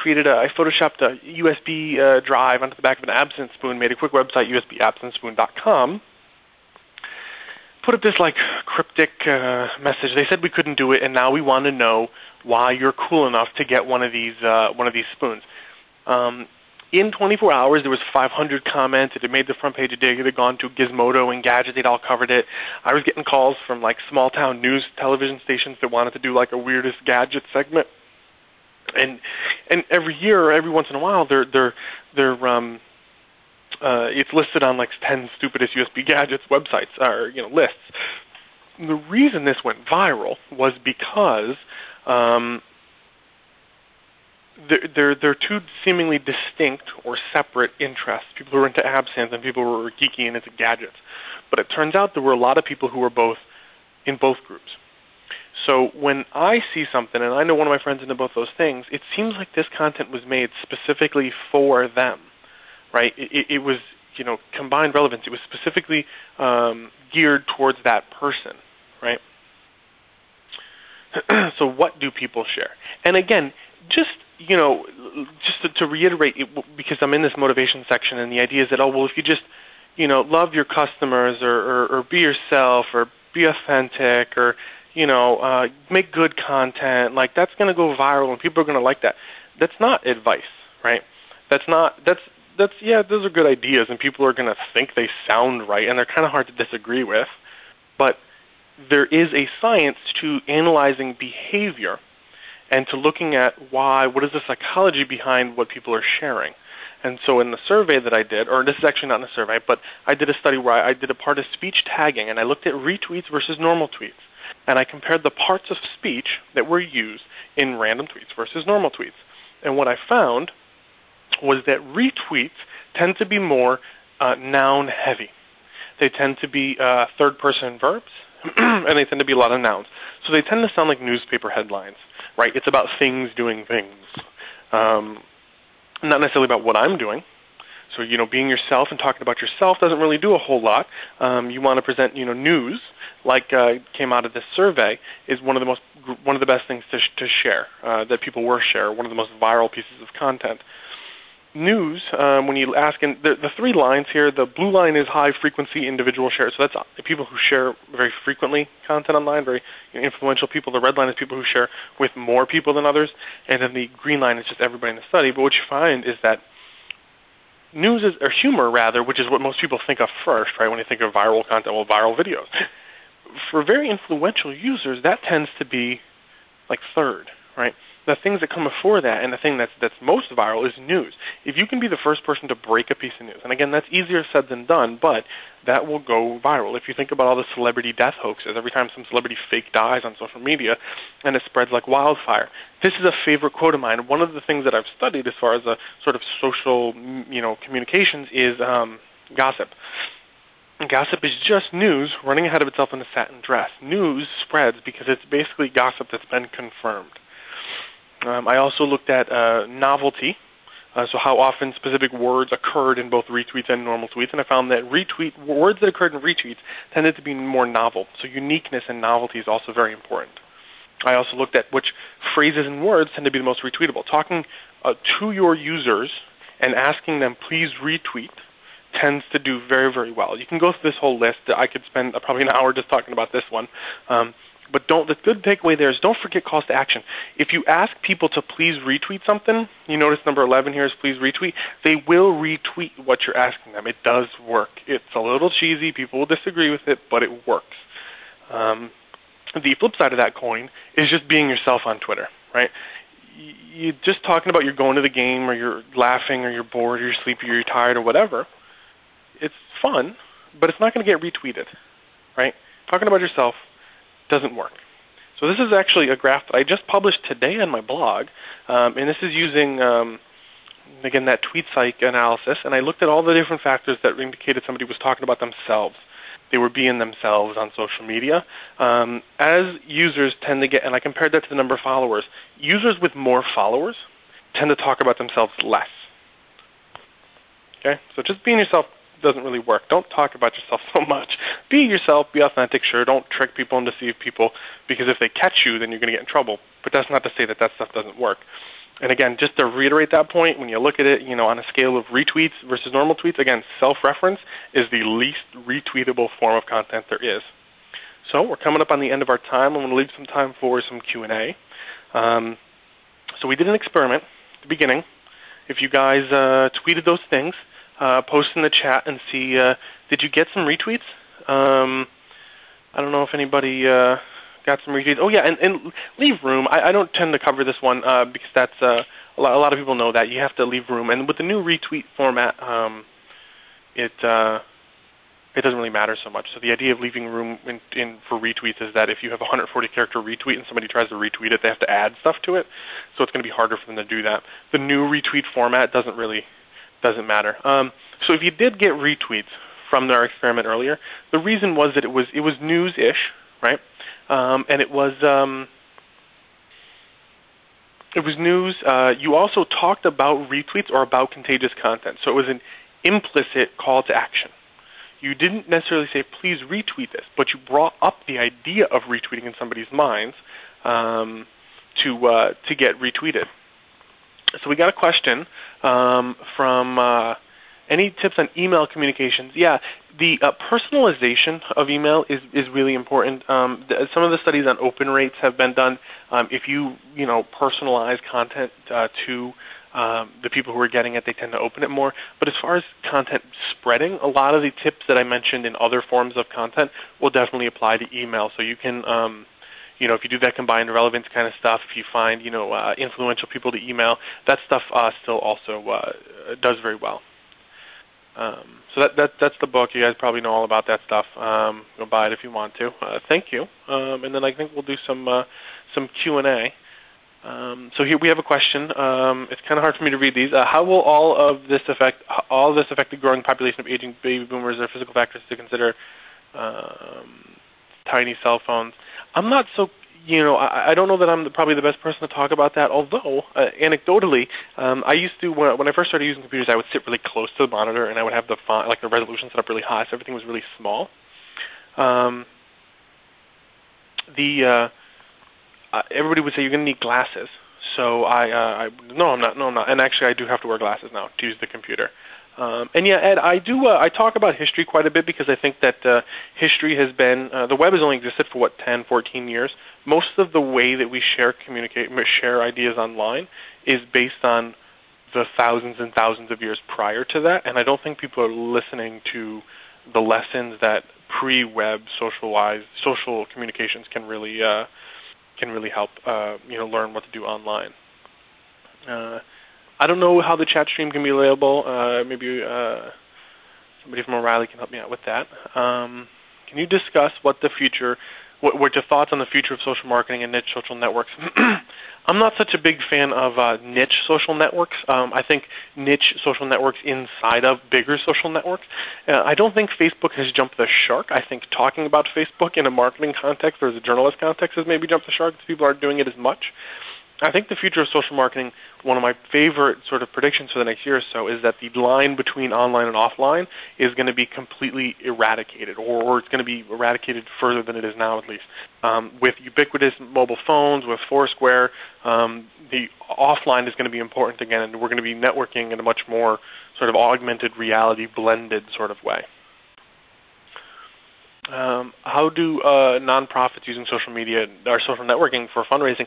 photoshopped a USB drive onto the back of an absinthe spoon, made a quick website, usbabsinthespoon.com, put up this cryptic message. They said we couldn't do it, and now we want to know why you're cool enough to get one of these spoons. In 24 hours, there was 500 comments. It had made the front page of Dig. It had gone to Gizmodo and Gadget. They'd all covered it. I was getting calls from small-town news television stations that wanted to do a weirdest gadget segment. And every year, or every once in a while, it's listed on 10 stupidest USB gadgets websites or lists. And the reason this went viral was because there are two seemingly distinct or separate interests: people who are into absinthe and people who are geeky and into gadgets. But it turns out there were a lot of people who were in both groups. So when I see something, and I know one of my friends into both those things, it seems like this content was made specifically for them, right? It was, combined relevance. It was specifically geared towards that person, right? So what do people share? And again, just to reiterate, because I'm in this motivation section, and the idea is that, if you just, love your customers, or be yourself, or be authentic, or make good content, that's going to go viral and people are going to like that. That's not advice, right? That's those are good ideas and people are going to think they sound right and they're kind of hard to disagree with. But there is a science to analyzing behavior and to looking at what is the psychology behind what people are sharing. And so in the survey that I did, or this is actually not in a survey, but I did a study where I did a part of speech tagging and I looked at retweets versus normal tweets. And I compared the parts of speech that were used in random tweets versus normal tweets. And what I found was that retweets tend to be more noun-heavy. They tend to be third-person verbs, and they tend to be a lot of nouns. So they tend to sound like newspaper headlines, right? It's about things doing things, not necessarily about what I'm doing. So, being yourself and talking about yourself doesn't really do a whole lot. You want to present, news, came out of this survey, is one of the best things to share, that people will share, one of the most viral pieces of content. News, when you ask, and the three lines here, the blue line is high-frequency individual shares, so that's people who share very frequently content online, very influential people. The red line is people who share with more people than others, and then the green line is just everybody in the study. But what you find is that news or humor, rather, which is what most people think of first, right, when you think of viral content, viral videos. For very influential users, that tends to be third, right? the things that come before that, and the thing that's most viral is news. If you can be the first person to break a piece of news, and again, that's easier said than done, but that will go viral. If you think about all the celebrity death hoaxes, every time some celebrity fake dies on social media, and it spreads like wildfire. This is a favorite quote of mine. One of the things that I've studied as far as a sort of social, communications is gossip. And gossip is just news running ahead of itself in a satin dress. News spreads because it's basically gossip that's been confirmed. I also looked at novelty, so how often specific words occurred in both retweets and normal tweets, and I found that words that occurred in retweets tended to be more novel. So uniqueness and novelty is also very important. I also looked at which phrases and words tend to be the most retweetable. Talking to your users and asking them, please retweet, tends to do very, very well. You can go through this whole list. I could spend probably an hour just talking about this one. But the good takeaway there is don't forget calls to action. If you ask people to please retweet something, you notice number 11 here is please retweet, they will retweet what you're asking them. It does work. It's a little cheesy. People will disagree with it, but it works. The flip side of that coin is just being yourself on Twitter, right? You just talking about you're going to the game or you're laughing or you're bored or you're sleepy or you're tired or whatever. It's fun, but it's not going to get retweeted, right? Talking about yourself doesn't work. So this is actually a graph that I just published today on my blog, and this is using, again, that TweetPsych analysis, and I looked at all the different factors that indicated somebody was talking about themselves. They were being themselves on social media. As users tend to get, and I compared that to the number of followers, users with more followers tend to talk about themselves less. Okay? So just being yourself doesn't really work. Don't talk about yourself so much. Be yourself, be authentic, sure. Don't trick people and deceive people, because if they catch you, then you're going to get in trouble. But that's not to say that stuff doesn't work. And again, just to reiterate that point, when you look at it, on a scale of retweets versus normal tweets, again, self-reference is the least retweetable form of content there is. So we're coming up on the end of our time. I'm going to leave some time for some Q&A. So we did an experiment at the beginning. If you guys tweeted those things, post in the chat and see, did you get some retweets? I don't know if anybody got some retweets. Oh, yeah, and leave room. I don't tend to cover this one because that's a lot of people know that. You have to leave room. And with the new retweet format, it doesn't really matter so much. So the idea of leaving room for retweets is that if you have a 140-character retweet and somebody tries to retweet it, they have to add stuff to it. So it's going to be harder for them to do that. The new retweet format doesn't matter. So if you did get retweets from our experiment earlier, the reason was that it was news-ish, right? And it was news. You also talked about retweets or about contagious content. So it was an implicit call to action. You didn't necessarily say, please retweet this, but you brought up the idea of retweeting in somebody's minds to get retweeted. So we got a question from any tips on email communications? Yeah, the personalization of email is really important. Some of the studies on open rates have been done. If you personalize content to the people who are getting it, they tend to open it more. But as far as content spreading, a lot of the tips that I mentioned in other forms of content will definitely apply to email. So you can if you do that combined relevance kind of stuff, if you find, influential people to email, that stuff still also does very well. So that's the book. You guys probably know all about that stuff. Go buy it if you want to. Thank you. And then I think we'll do some Q&A. So here we have a question. It's kind of hard for me to read these. How will all of this affect the growing population of aging baby boomers? Or physical factors to consider? Tiny cell phones. I'm not so, I don't know that I'm probably the best person to talk about that, although, anecdotally, I used to, when I first started using computers, I would sit really close to the monitor, and I would have the font, the resolution set up really high, so everything was really small. Everybody would say, you're going to need glasses. So no, I'm not. And actually, I do have to wear glasses now to use the computer. And yeah, Ed, I talk about history quite a bit because I think that history has been, the web has only existed for, 10, 14 years. Most of the way that we share ideas online is based on the thousands and thousands of years prior to that, and I don't think people are listening to the lessons that pre-web social communications can really can really help learn what to do online. I don't know how the chat stream can be available. Maybe somebody from O'Reilly can help me out with that. Can you discuss what your thoughts on the future of social marketing and niche social networks? I'm not such a big fan of niche social networks. I think niche social networks inside of bigger social networks. I don't think Facebook has jumped the shark. I think talking about Facebook in a marketing context or as a journalist context has maybe jumped the shark because people aren't doing it as much. I think the future of social marketing, one of my favorite sort of predictions for the next year or so, is that the line between online and offline is going to be completely eradicated, or it's going to be eradicated further than it is now at least. With ubiquitous mobile phones, with Foursquare, the offline is going to be important again, and we're going to be networking in a much more sort of augmented reality, blended sort of way. How do nonprofits using social media or social networking for fundraising?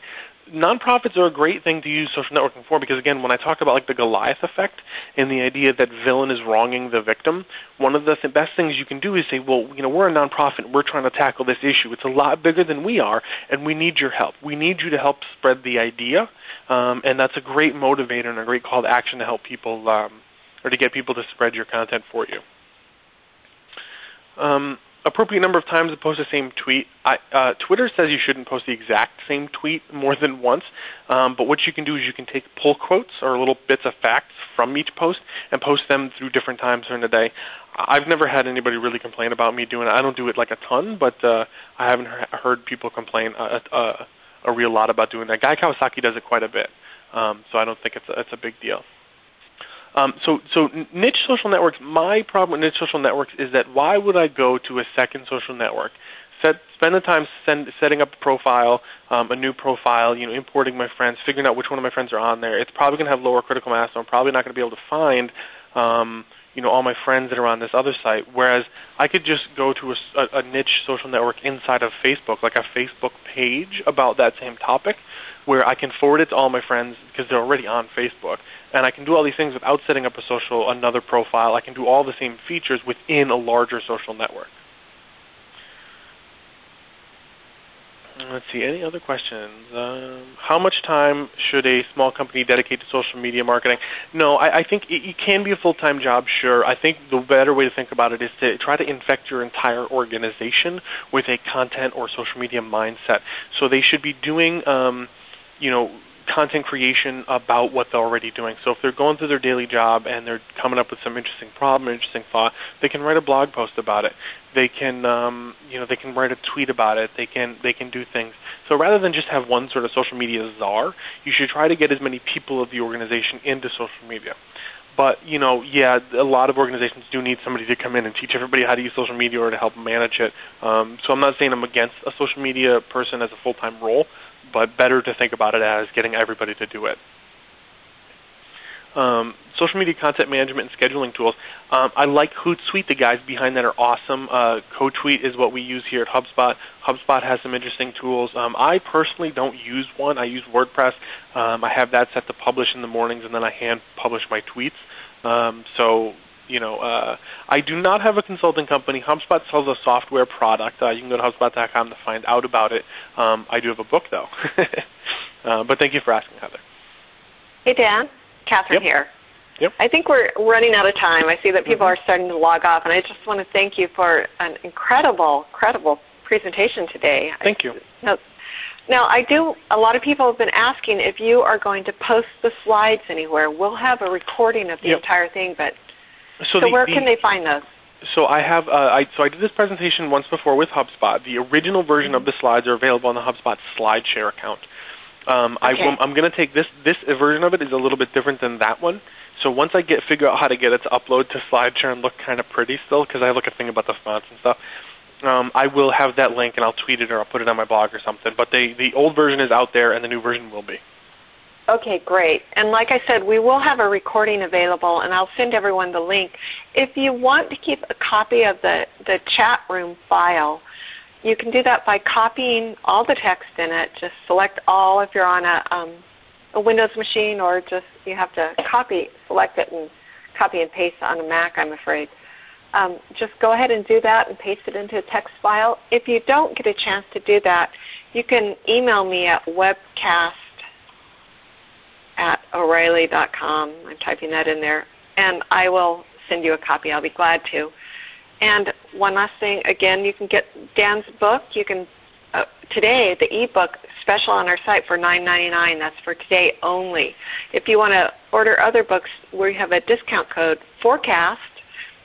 Nonprofits are a great thing to use social networking for because, again, when I talk about like the Goliath effect and the idea that villain is wronging the victim, one of the best things you can do is say, well, we're a nonprofit and we're trying to tackle this issue. It's a lot bigger than we are, and we need your help. We need you to help spread the idea, and that's a great motivator and a great call to action to help people or to get people to spread your content for you. Appropriate number of times to post the same tweet. Twitter says you shouldn't post the exact same tweet more than once, but what you can do is you can take pull quotes or little bits of facts from each post and post them through different times during the day. I've never had anybody really complain about me doing it. I don't do it like a ton, but I haven't heard people complain a real lot about doing that. Guy Kawasaki does it quite a bit, so I don't think it's a big deal. So niche social networks, my problem with niche social networks is that why would I go to a second social network, spend the time setting up a profile, a new profile, importing my friends, figuring out which one of my friends are on there. It's probably going to have lower critical mass, so I'm probably not going to be able to find all my friends that are on this other site, whereas I could just go to a niche social network inside of Facebook, like a Facebook page about that same topic, where I can forward it to all my friends because they're already on Facebook. And I can do all these things without setting up another profile. I can do all the same features within a larger social network. Let's see, any other questions? How much time should a small company dedicate to social media marketing? No, I think it can be a full-time job, sure. I think the better way to think about it is to try to infect your entire organization with a content or social media mindset. So they should be doing, content creation about what they're already doing. So if they're going through their daily job and they're coming up with some interesting problem, interesting thought, they can write a blog post about it. They can, they can write a tweet about it. They can do things. So rather than just have one sort of social media czar, you should try to get as many people of the organization into social media. But, a lot of organizations do need somebody to come in and teach everybody how to use social media or to help manage it. So I'm not saying I'm against a social media person as a full-time role, but better to think about it as getting everybody to do it. Social media content management and scheduling tools. I like Hootsuite. The guys behind that are awesome. CoTweet is what we use here at HubSpot. HubSpot has some interesting tools. I personally don't use one. I use WordPress. I have that set to publish in the mornings, and then I hand publish my tweets. I do not have a consulting company. HubSpot sells a software product. You can go to HubSpot.com to find out about it. I do have a book, though. But thank you for asking, Heather. Hey, Dan. Catherine here. Yep. I think we're running out of time. I see that people are starting to log off, and I just want to thank you for an incredible presentation today. Thank you. Now, a lot of people have been asking if you are going to post the slides anywhere. We'll have a recording of the entire thing, but where can they find those? So I have, I did this presentation once before with HubSpot. The original version of the slides are available on the HubSpot SlideShare account. I'm going to take this version of it is a little bit different than that one. So once I figure out how to get it to upload to SlideShare and look kind of pretty still, because I look at thing about the fonts and stuff, I will have that link and I'll tweet it or I'll put it on my blog or something. But the old version is out there and the new version will be. Okay, great. And like I said, we will have a recording available, and I'll send everyone the link. If you want to keep a copy of the chat room file, you can do that by copying all the text in it. Just select all if you're on a Windows machine, or just you have to select it and copy and paste on a Mac, I'm afraid. Just go ahead and do that and paste it into a text file. If you don't get a chance to do that, You can email me at webcast@o'reilly.com. I'm typing that in there, and I will send you a copy. I'll be glad to. And one last thing, again, you can get Dan's book. You can today, the ebook special on our site for $9.99. That's for today only. If you want to order other books, we have a discount code, FORECAST.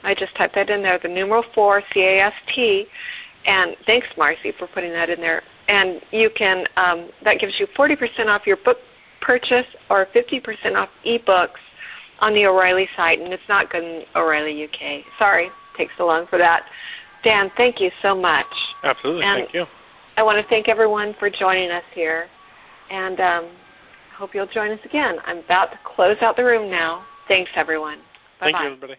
I just typed that in there, the numeral 4, CAST. And thanks, Marcy, for putting that in there. And you can, that gives you 40% off your book purchase or 50% off ebooks on the O'Reilly site. And it's not O'Reilly UK. Sorry, takes so long for that. Dan, thank you so much. Absolutely, thank you. I want to thank everyone for joining us here, and hope you'll join us again. I'm about to close out the room now. Thanks, everyone. Bye-bye. Thank you, everybody.